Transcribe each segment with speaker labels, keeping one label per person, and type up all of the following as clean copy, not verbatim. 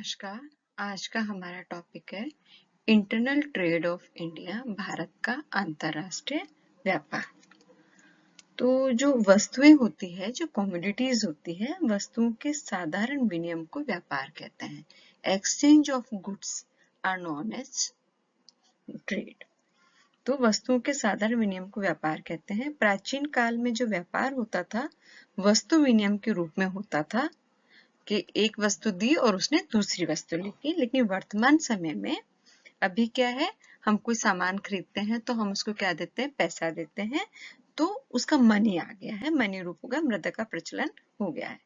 Speaker 1: नमस्कार। आज का हमारा टॉपिक है internal trade off India, Bharat का अंतरराष्ट्रीय व्यापार। तो जो वस्तुएं होती है, जो कमोडिटीज होती है, वस्तुओं के साधारण विनिमय को व्यापार कहते हैं। Exchange of goods are known as trade. तो वस्तुओं के साधारण विनिमय को व्यापार कहते हैं। प्राचीन काल में जो व्यापार होता था वस्तु विनिमय के रूप में होता था कि एक वस्तु दी और उसने दूसरी वस्तु ली। लेकिन वर्तमान समय में अभी क्या है, हम कोई सामान खरीदते हैं तो हम उसको क्या देते हैं, पैसा देते हैं, तो उसका मनी आ गया है, मनी रूप होगा, मुद्रा का प्रचलन हो गया है।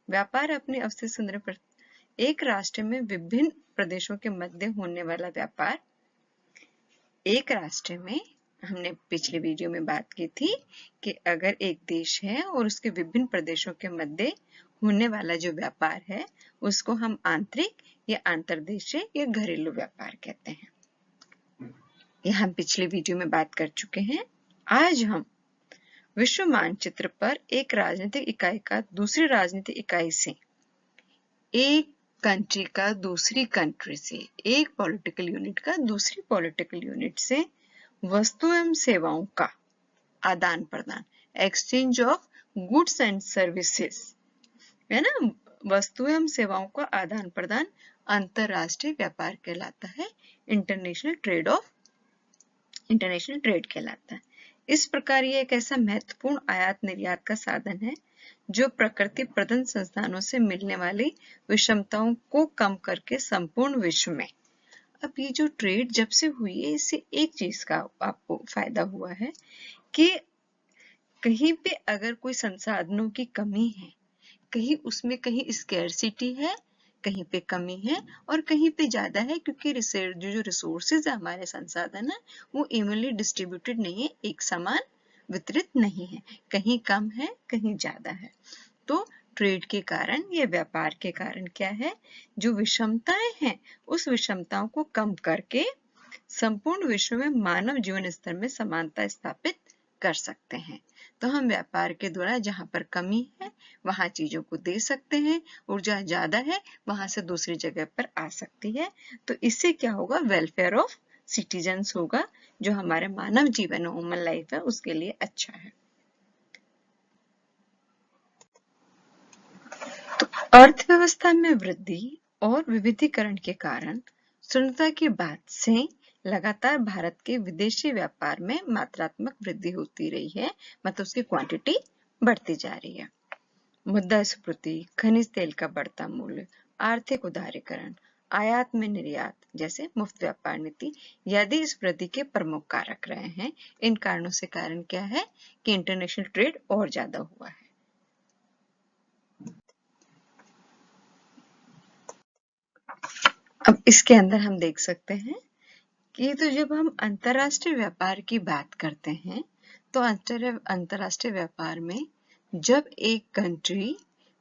Speaker 1: व्यापार अपने अवसर संदर्भ एक राष्ट्र में विभिन्न प्रदेशों के मध्य होने वाला व्यापार। एक राष्ट्र में, हमने पिछले वीडियो में बात की थी कि अगर एक देश है और उसके विभिन्न प्रदेशों के मध्य होने वाला जो व्यापार है उसको हम आंतरिक या अंतर्देशीय या घरेलू व्यापार कहते हैं। यह हम पिछले वीडियो में बात कर चुके हैं। आज हम विश्व मानचित्र पर एक राजनीतिक इकाई का दूसरी राजनीतिक इकाई से, एक कंट्री का दूसरी कंट्री से, एक पॉलिटिकल यूनिट का दूसरी पॉलिटिकल यूनिट से वस्तु एवं सेवाओं का आदान प्रदान, exchange of goods and services, है ना, वस्तु एवं सेवाओं का आदान प्रदान अंतरराष्ट्रीय व्यापार कहलाता है। इंटरनेशनल ट्रेड कहलाता है। इस प्रकार यह एक ऐसा महत्वपूर्ण आयात निर्यात का साधन है जो प्रकृति प्रदत्त संसाधनों से मिलने वाली विषमताओं को कम करके संपूर्ण विश्व में, अब ये जो ट्रेड जब से हुई है इससे एक चीज का आपको फायदा हुआ है कि कहीं पे अगर कोई संसाधनों की कमी है, कहीं उसमें कहीं स्कैरसिटी है, कहीं पे कमी है और कहीं पे ज्यादा है, क्योंकि जो रिसोर्सेज है, हमारे संसाधन है, वो इवनली डिस्ट्रीब्यूटेड नहीं है, एक समान वितरित नहीं है, कहीं कम है कहीं ज्यादा है। तो ट्रेड के कारण या व्यापार के कारण क्या है, जो विषमताएं हैं उस विषमताओं को कम करके संपूर्ण विश्व में मानव जीवन स्तर में समानता स्थापित कर सकते हैं। तो हम व्यापार के द्वारा जहां पर कमी है वहां चीजों को दे सकते हैं, और जहां ज्यादा है वहां से दूसरी जगह पर आ सकती है। तो इससे क्या होगा, वेलफेयर ऑफ सिटीजन्स होगा, जो हमारे मानव जीवन ह्यूमन लाइफ है उसके लिए अच्छा है। तो अर्थव्यवस्था में वृद्धि और विविधीकरण के कारण स्वतंत्रता के बाद से लगातार भारत के विदेशी व्यापार में मात्रात्मक वृद्धि होती रही है, मतलब उसकी क्वांटिटी बढ़ती जा रही है। मुद्रास्फीति, खनिज तेल का बढ़ता मूल्य, आर्थिक उदारीकरण, आयात में निर्यात जैसे मुफ्त व्यापार नीति यदि इस वृद्धि के प्रमुख कारक रहे हैं। इन कारणों से कारण क्या है कि इंटरनेशनल ट्रेड और ज्यादा हुआ है। अब इसके अंदर हम देख सकते हैं कि तो जब हम अंतरराष्ट्रीय व्यापार की बात करते हैं तो अंतरराष्ट्रीय व्यापार में जब एक कंट्री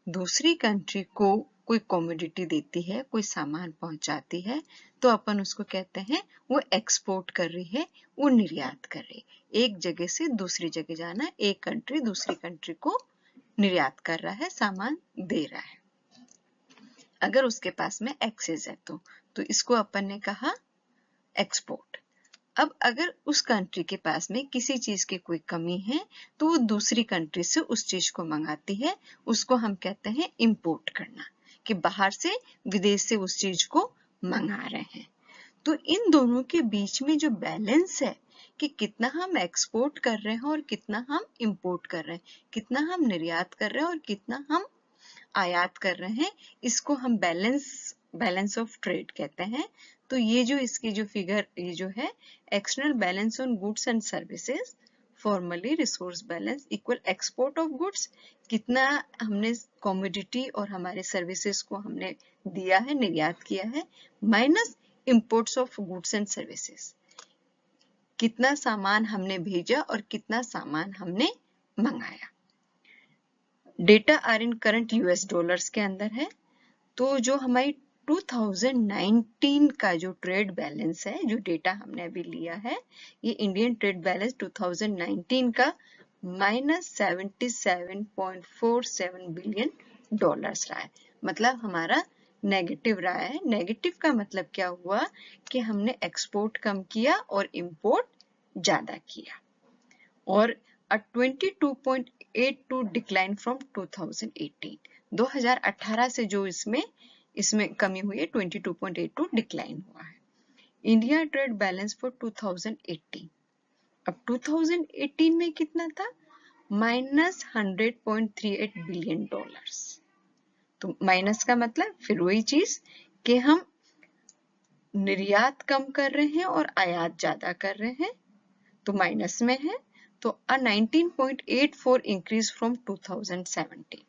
Speaker 1: दूसरी कंट्री को कोई कमोडिटी देती है, कोई सामान पहुंचाती है, तो अपन उसको कहते हैं वो एक्सपोर्ट कर रही है, वो निर्यात कर रही है। एक जगह से दूसरी जगह जाना, एक कंट्री दूसरी कंट्री को निर्यात कर रहा है, सामान दे रहा है। अगर उसके पास में एक्सेस है तो इसको अपन ने कहा एक्सपोर्ट। अब अगर उस कंट्री के पास में किसी चीज की कोई कमी है तो वो दूसरी कंट्री से उस चीज को मंगाती है, उसको हम कहते हैं इंपोर्ट करना, कि बाहर से विदेश से उस चीज को मंगा रहे हैं। तो इन दोनों के बीच में जो बैलेंस है कि कितना हम एक्सपोर्ट कर रहे हैं और कितना हम इंपोर्ट कर रहे हैं, कितना हम निर्यात कर रहे हैं और कितना हम आयात कर रहे हैं, इसको हम बैलेंस ऑफ ट्रेड कहते हैं। तो ये जो इसकी जो फिगर ये जो है, external balance on goods and services, formally resource balance equal export of goods, कितना हमने कमोडिटी और हमारे सर्विसेज को हमने दिया है, निर्यात किया है, minus imports of goods and services, कितना सामान हमने भेजा और कितना सामान हमने मंगाया। Data are in current US dollars के अंदर है। तो जो हमारी 2019 का जो ट्रेड बैलेंस है, जो डेटा हमने अभी लिया है, ये इंडियन ट्रेड बैलेंस 2019 का -77.47 बिलियन डॉलर्स रहा है। मतलब हमारा नेगेटिव रहा है। नेगेटिव का मतलब क्या हुआ कि हमने एक्सपोर्ट कम किया और इंपोर्ट ज्यादा किया। और 22.82 डिक्लाइन फ्रॉम 2018, 2018 से जो इसमें कमी हुई है, 22.82 डिक्लाइन हुआ है। इंडिया ट्रेड बैलेंस फॉर 2018, अब 2018 में कितना था, -$100.38 बिलियन। तो माइनस का मतलब फिर वही चीज कि हम निर्यात कम कर रहे हैं और आयात ज्यादा कर रहे हैं, तो माइनस में है। तो 19.84 इंक्रीज फ्रॉम 2017,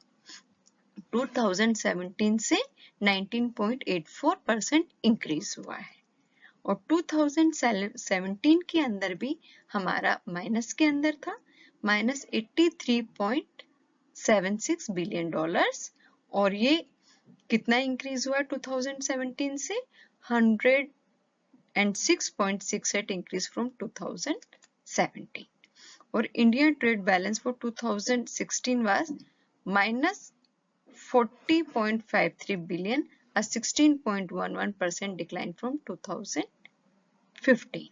Speaker 1: 2017 से 19.84% इंक्रीज हुआ है। और 2017 के अंदर भी हमारा माइनस के अंदर था, -$83.76 बिलियन। और ये कितना इंक्रीज हुआ 2017 से, 106.68 इंक्रीज फ्रॉम 2017। और Indian trade balance for 2016 was -$40.53 billion, a 16.11% decline from 2015।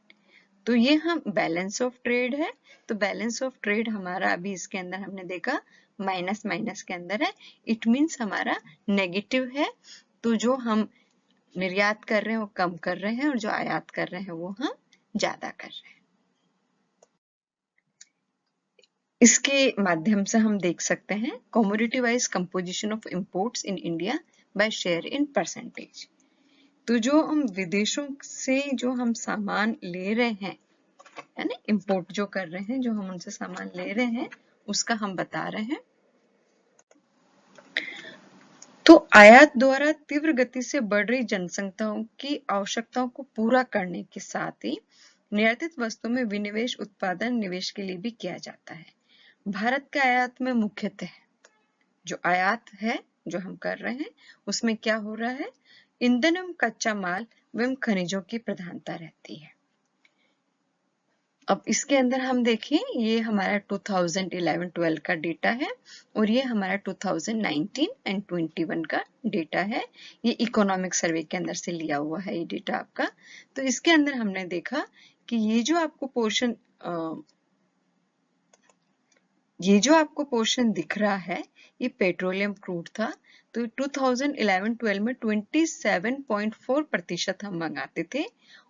Speaker 1: तो ये हम बैलेंस ऑफ ट्रेड है। तो बैलेंस ऑफ ट्रेड हमारा अभी इसके अंदर हमने देखा माइनस माइनस के अंदर है, इट मीन्स हमारा नेगेटिव है। तो जो हम निर्यात कर रहे हैं वो कम कर रहे हैं और जो आयात कर रहे हैं वो हम ज्यादा कर रहे हैं। इसके माध्यम से हम देख सकते हैं commodity wise composition of imports in India by share in percentage. तो जो हम विदेशों से जो हम सामान ले रहे हैं, है ना, इंपोर्ट जो कर रहे हैं, जो हम उनसे सामान ले रहे हैं, उसका हम बता रहे हैं। तो आयात द्वारा तीव्र गति से बढ़ रही जनसंख्याओं की आवश्यकताओं को पूरा करने के साथ ही निर्यातित वस्तुओं में विनिवेश उत्पादन निवेश के लिए भी किया जाता है। भारत के आयात में मुख्यतः जो आयात है जो हम कर रहे हैं उसमें क्या हो रहा है, ईंधन एवं कच्चा माल एवं खनिजों की प्रधानता रहती है। अब इसके अंदर हम देखें, ये हमारा 2011-12 का डेटा है और ये हमारा 2019 एंड 21 का डेटा है। ये इकोनॉमिक सर्वे के अंदर से लिया हुआ है ये डेटा आपका। तो इसके अंदर हमने देखा कि ये जो आपको पोर्शन दिख रहा है, ये पेट्रोलियम क्रूड था। तो 2011-12 में 27.4% हम मंगाते थे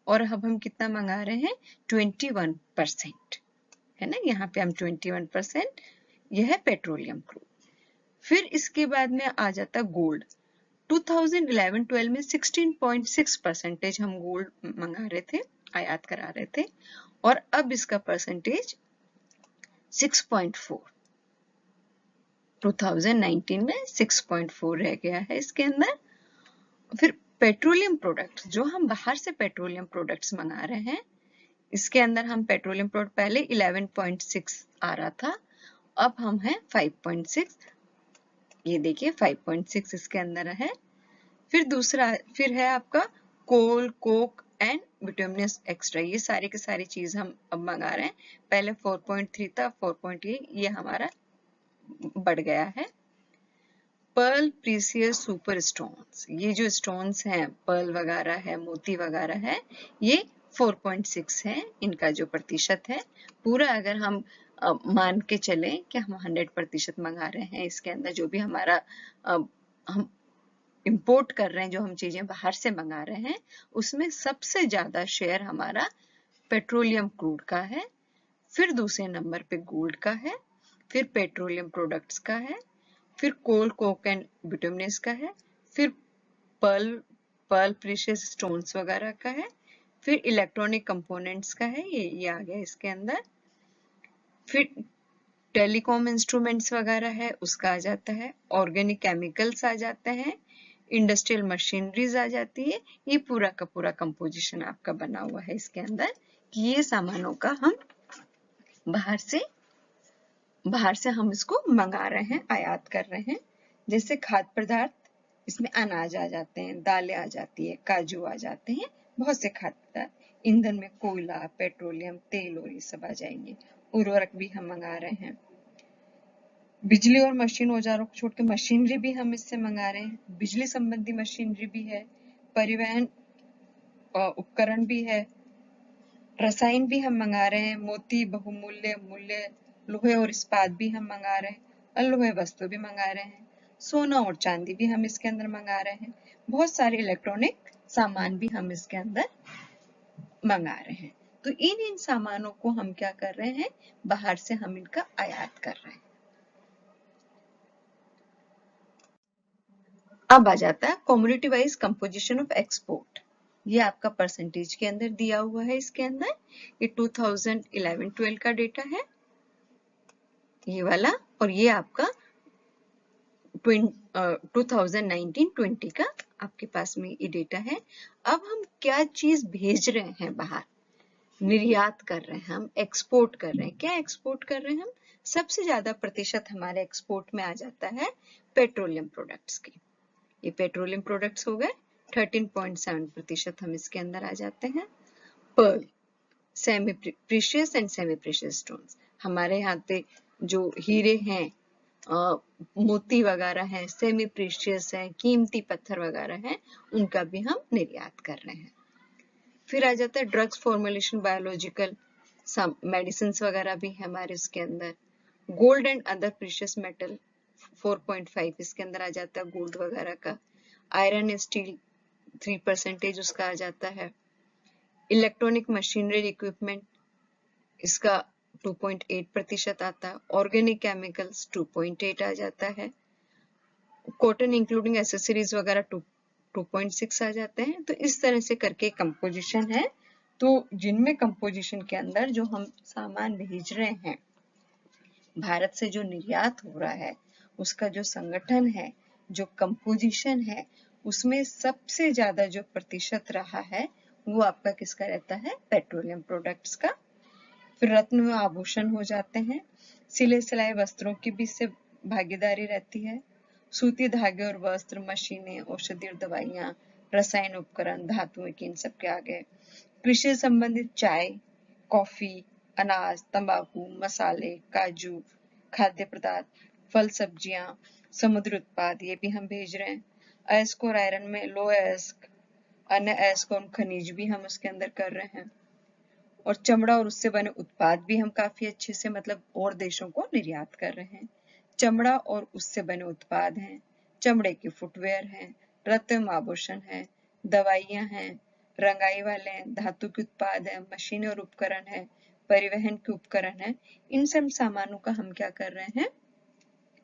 Speaker 1: और अब हम कितना मंगा रहे हैं, 21%, है ना। यहाँ पे हम 21%, यह है पेट्रोलियम क्रूड। फिर इसके बाद में आ जाता गोल्ड। 2011-12 में 16.6% हम गोल्ड मंगा रहे थे, आयात करा रहे थे, और अब इसका परसेंटेज 6.4, 2019 में 6.4 रह गया है इसके अंदर। फिर पेट्रोलियम प्रोडक्ट्स, जो हम बाहर से पेट्रोलियम प्रोडक्ट्स मंगा रहे हैं, इसके अंदर हम पेट्रोलियम प्रोडक्ट पहले 11.6 आ रहा था, अब हम हैं 5.6, ये देखिए 5.6 इसके अंदर है। फिर है आपका कोल, कोक एंड बिटुमिनस एक्स्ट्रा, ये सारी की सारी चीज हम अब मंगा रहे हैं। पहले 4.3 था, 4.8 ये हमारा बढ़ गया है। पर्ल प्रीसियस सुपर स्टोन्स, ये जो स्टोन्स हैं, पर्ल वगैरह है, मोती वगैरह है, ये 4.6 है इनका जो प्रतिशत है। पूरा अगर हम मान के चले कि हम 100% मंगा रहे हैं, इसके अंदर जो भी हमारा हम इंपोर्ट कर रहे हैं, जो हम चीजें बाहर से मंगा रहे हैं, उसमें सबसे ज्यादा शेयर हमारा पेट्रोलियम क्रूड का है, फिर दूसरे नंबर पे गोल्ड का है, फिर पेट्रोलियम प्रोडक्ट्स का है, फिर कोल, कोक एंड बिटुमिनस का है, फिर पर्ल प्रीशियस स्टोन्स वगैरह का है, फिर इलेक्ट्रॉनिक कंपोनेंट्स का है, ये आ गया इसके अंदर, फिर टेलीकॉम इंस्ट्रूमेंट्स वगैरह है उसका आ जाता है, ऑर्गेनिक केमिकल्स आ जाते हैं, इंडस्ट्रियल मशीनरीज आ जाती है। ये पूरा का पूरा कंपोजिशन आपका बना हुआ है इसके अंदर कि ये सामानों का हम बाहर से हम इसको मंगा रहे हैं, आयात कर रहे हैं। जैसे खाद्य पदार्थ, इसमें अनाज आ जाते हैं, दालें आ जाती है, काजू आ जाते हैं, बहुत से खाद्य पदार्थ। ईंधन में कोयला, पेट्रोलियम, तेल और ये सब आ जाएंगे। उर्वरक भी हम मंगा रहे हैं। बिजली और मशीन औजारों को छोड़ के मशीनरी भी हम इससे मंगा रहे हैं, बिजली संबंधी मशीनरी भी है, परिवहन उपकरण भी है, रसायन भी हम मंगा रहे हैं, मोती, बहुमूल्य मूल्य लोहे और इस्पात भी हम मंगा रहे हैं, अलोहे वस्तु भी मंगा रहे हैं, सोना और चांदी भी हम इसके अंदर मंगा रहे हैं, बहुत सारे इलेक्ट्रॉनिक सामान भी हम इसके अंदर मंगा रहे हैं। तो इन सामानों को हम क्या कर रहे हैं, बाहर से हम इनका आयात कर रहे हैं। अब आ जाता है community wise composition of export. ये आपका परसेंटेज के अंदर दिया हुआ है, इसके अंदर ये 2011-12 का डेटा है ये वाला, और ये आपका 2019-20 का आपके पास में ये डेटा है। अब हम क्या चीज भेज रहे हैं बाहर, निर्यात कर रहे हैं, हम एक्सपोर्ट कर रहे हैं। क्या एक्सपोर्ट कर रहे हैं हम, सबसे ज्यादा प्रतिशत हमारे एक्सपोर्ट में आ जाता है पेट्रोलियम प्रोडक्ट्स की। ये पेट्रोलियम प्रोडक्ट्स हो गए, 13.7% हम इसके अंदर आ जाते हैं। Pearl, semi precious and semi precious stones, हमारे यहाँ पे जो हीरे हैं, मोती वगैरह हैं, सेमी प्रीशियस है, कीमती पत्थर वगैरह हैं, उनका भी हम निर्यात कर रहे हैं। फिर आ जाता है ड्रग्स फॉर्मुलेशन, बायोलॉजिकल मेडिसिन वगैरह भी है हमारे उसके अंदर। Gold and other precious metal 4.5 इसके अंदर आ जाता है, गोल्ड वगैरह का। आयरन एंड स्टील 3% उसका आ जाता है। इलेक्ट्रॉनिक मशीनरी इक्विपमेंट इसका 2.8% आता है। ऑर्गेनिक केमिकल्स 2.8 आ जाता है। कॉटन इंक्लूडिंग एसेसरीज वगैरह 2.6 आ जाते हैं। तो इस तरह से करके कंपोजिशन है। तो जिनमें कंपोजिशन के अंदर जो हम सामान भेज रहे हैं, भारत से जो निर्यात हो रहा है, उसका जो संगठन है, जो कंपोजिशन है, उसमें सबसे ज्यादा जो प्रतिशत रहा है वो आपका किसका रहता है, पेट्रोलियम प्रोडक्ट्स का। फिर रत्न व आभूषण हो जाते हैं। सिले सिलाए वस्त्रों की भी इससे भागीदारी रहती है। सूती धागे और वस्त्र, मशीनें, औषधि और दवाइयां, रसायन उपकरण, धातुएं की, इन सब के आगे। कृषि संबंधित चाय, कॉफी, अनाज, तंबाकू, मसाले, काजू, खाद्य पदार्थ, फल सब्जियां, समुद्री उत्पाद, ये भी हम भेज रहे हैं। अयस्क और आयरन में लो अयस्क, अन्य अयस्क और खनिज भी हम उसके अंदर कर रहे हैं। और चमड़ा और उससे बने उत्पाद भी हम काफी अच्छे से मतलब और देशों को निर्यात कर रहे हैं। चमड़ा और उससे बने उत्पाद हैं, चमड़े के फुटवेयर हैं, रत्न आभूषण है, दवाइयां हैं, रंगाई वाले हैं, धातु के उत्पाद है, मशीनें और उपकरण है, परिवहन के उपकरण है। इन सब सामानों का हम क्या कर रहे हैं,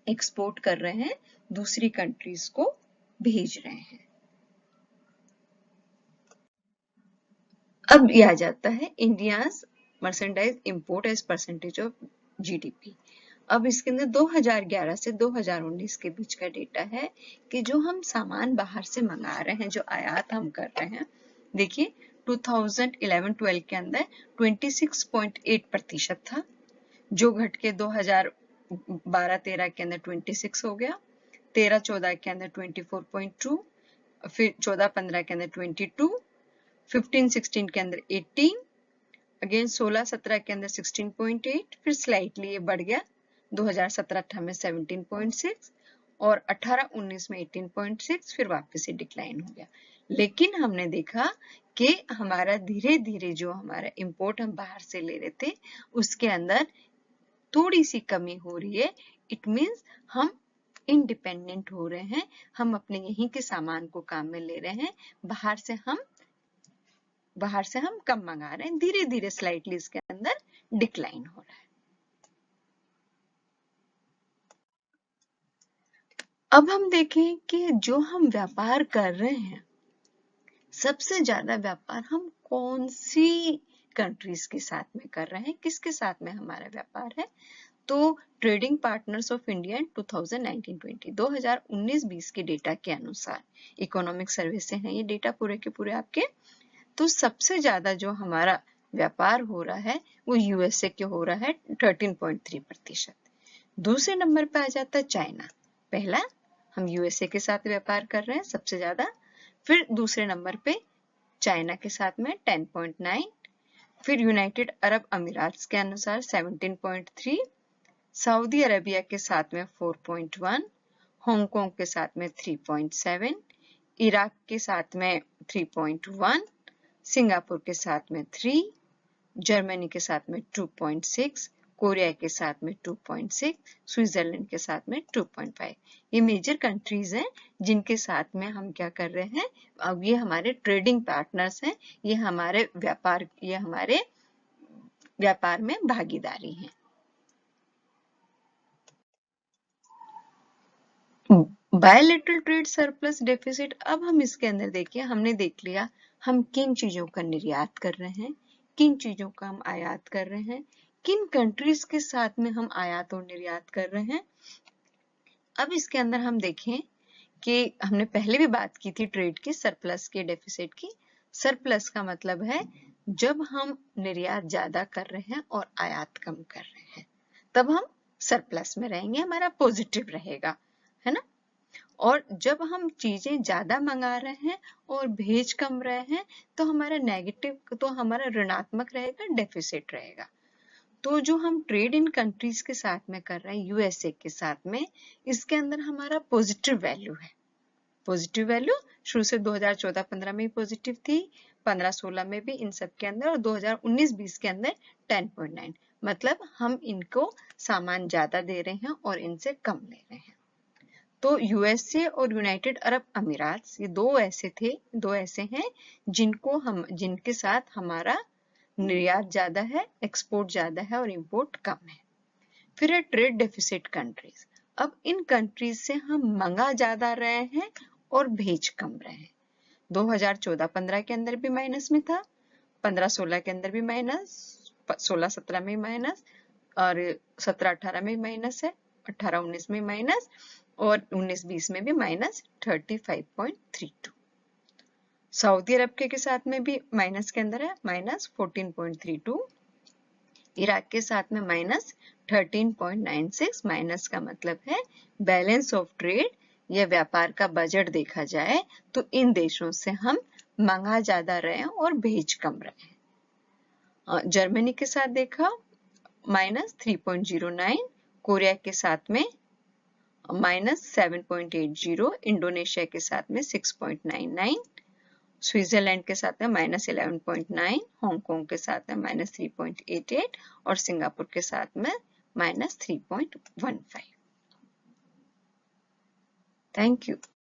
Speaker 1: एक्सपोर्ट कर रहे हैं, दूसरी कंट्रीज को भेज रहे हैं। अब यह आ जाता है India's merchandise import as percentage of GDP. अब इसके अंदर 2011 से 2019 के बीच का डेटा है कि जो हम सामान बाहर से मंगा रहे हैं, जो आयात हम कर रहे हैं, देखिए 2011-12 के अंदर 26.8% था, जो घट के 2012-13 के अंदर 26 हो गया, 13-14 के अंदर 24.2, फिर 14-15 के अंदर 22, 15-16 के अंदर 18, अगेन 16-17 के अंदर 16.8, फिर स्लाइटली ये बढ़ गया 2017-18 में 17.6 और 18-19 में 18.6, फिर वापस से डिक्लाइन हो गया। लेकिन हमने देखा कि हमारा धीरे धीरे जो हमारा इंपोर्ट हम बाहर से ले रहे थे, उसके अंदर थोड़ी सी कमी हो रही है। इट मीन्स हम इंडिपेंडेंट हो रहे हैं, हम अपने यहीं के सामान को काम में ले रहे हैं, बाहर से हम कम मंगा रहे हैं, धीरे धीरे स्लाइटली इसके अंदर डिक्लाइन हो रहा है। अब हम देखें कि जो हम व्यापार कर रहे हैं, सबसे ज्यादा व्यापार हम कौन सी कंट्रीज के साथ में कर रहे हैं, किसके साथ में हमारा व्यापार है। तो ट्रेडिंग पार्टनर्स ऑफ इंडिया 2019-20 2019-20 के डेटा के अनुसार, इकोनॉमिक सर्वे से हैं ये डेटा पूरे के पूरे आपके। तो सबसे ज्यादा जो हमारा व्यापार हो रहा है वो यूएसए के हो रहा है 13.3%। दूसरे नंबर पे आ जाता है चाइना। पहला हम यूएसए के साथ व्यापार कर रहे हैं सबसे ज्यादा, फिर दूसरे नंबर पे चाइना के साथ में 10.9, फिर यूनाइटेड अरब अमीरात के अनुसार 17.3, सऊदी अरेबिया के साथ में 4.1, हांगकांग के साथ में 3.7, इराक के साथ में 3.1, सिंगापुर के साथ में 3, जर्मनी के साथ में 2.6, कोरिया के साथ में 2.6, स्विट्जरलैंड के साथ में 2.5। ये मेजर कंट्रीज हैं जिनके साथ में हम क्या कर रहे हैं, अब ये हमारे ट्रेडिंग पार्टनर्स हैं, ये हमारे व्यापार में भागीदारी हैं। बायलैटरल ट्रेड सरप्लस डेफिसिट, अब हम इसके अंदर देखिए, हमने देख लिया हम किन चीजों का निर्यात कर रहे हैं, किन चीजों का हम आयात कर रहे हैं, किन कंट्रीज के साथ में हम आयात और निर्यात कर रहे हैं। अब इसके अंदर हम देखें कि हमने पहले भी बात की थी ट्रेड की, सरप्लस की, डेफिसिट की। सरप्लस का मतलब है जब हम निर्यात ज्यादा कर रहे हैं और आयात कम कर रहे हैं, तब हम सरप्लस में रहेंगे, हमारा पॉजिटिव रहेगा, है ना। और जब हम चीजें ज्यादा मंगा रहे हैं और भेज कम रहे हैं, तो हमारा नेगेटिव, तो हमारा ऋणात्मक रहेगा, डेफिसिट रहेगा। तो जो हम ट्रेड इन कंट्रीज के साथ में कर रहे हैं, यूएसए के साथ में, इसके अंदर हमारा पॉजिटिव वैल्यू है। पॉजिटिव वैल्यू शुरू से 2014-15 में पॉजिटिव थी, 15-16 में भी, इन सब के अंदर, और 2019-20 के अंदर 10.9, मतलब हम इनको सामान ज्यादा दे रहे हैं और इनसे कम ले रहे हैं। तो यूएसए और यूनाइटेड अरब अमीरात, ये दो ऐसे हैं जिनके साथ हमारा निर्यात ज्यादा है, एक्सपोर्ट ज्यादा है और इंपोर्ट कम है। फिर है ट्रेड डेफिसिट कंट्रीज। अब इन कंट्रीज से हम मंगा ज्यादा रहे हैं और भेज कम रहे हैं। 2014-15 के अंदर भी माइनस में था, 15-16 के अंदर भी माइनस, 16-17 में माइनस, और 17-18 में माइनस है, 18-19 में माइनस, और 19-20 में भी माइनस 35.32। सऊदी अरब के साथ में भी माइनस के अंदर है, माइनस 14.32। इराक के साथ में माइनस 13.96। माइनस का मतलब है बैलेंस ऑफ ट्रेड या व्यापार का बजट देखा जाए तो इन देशों से हम मंगा ज्यादा रहे हैं और भेज कम रहे हैं। जर्मनी के साथ देखा माइनस 3.09, कोरिया के साथ में माइनस 7.80, इंडोनेशिया के साथ में 6.99, स्विट्जरलैंड के साथ में माइनस 11.9, हांगकांग के साथ में माइनस 3.88 और सिंगापुर के साथ में माइनस 3.15। Thank you.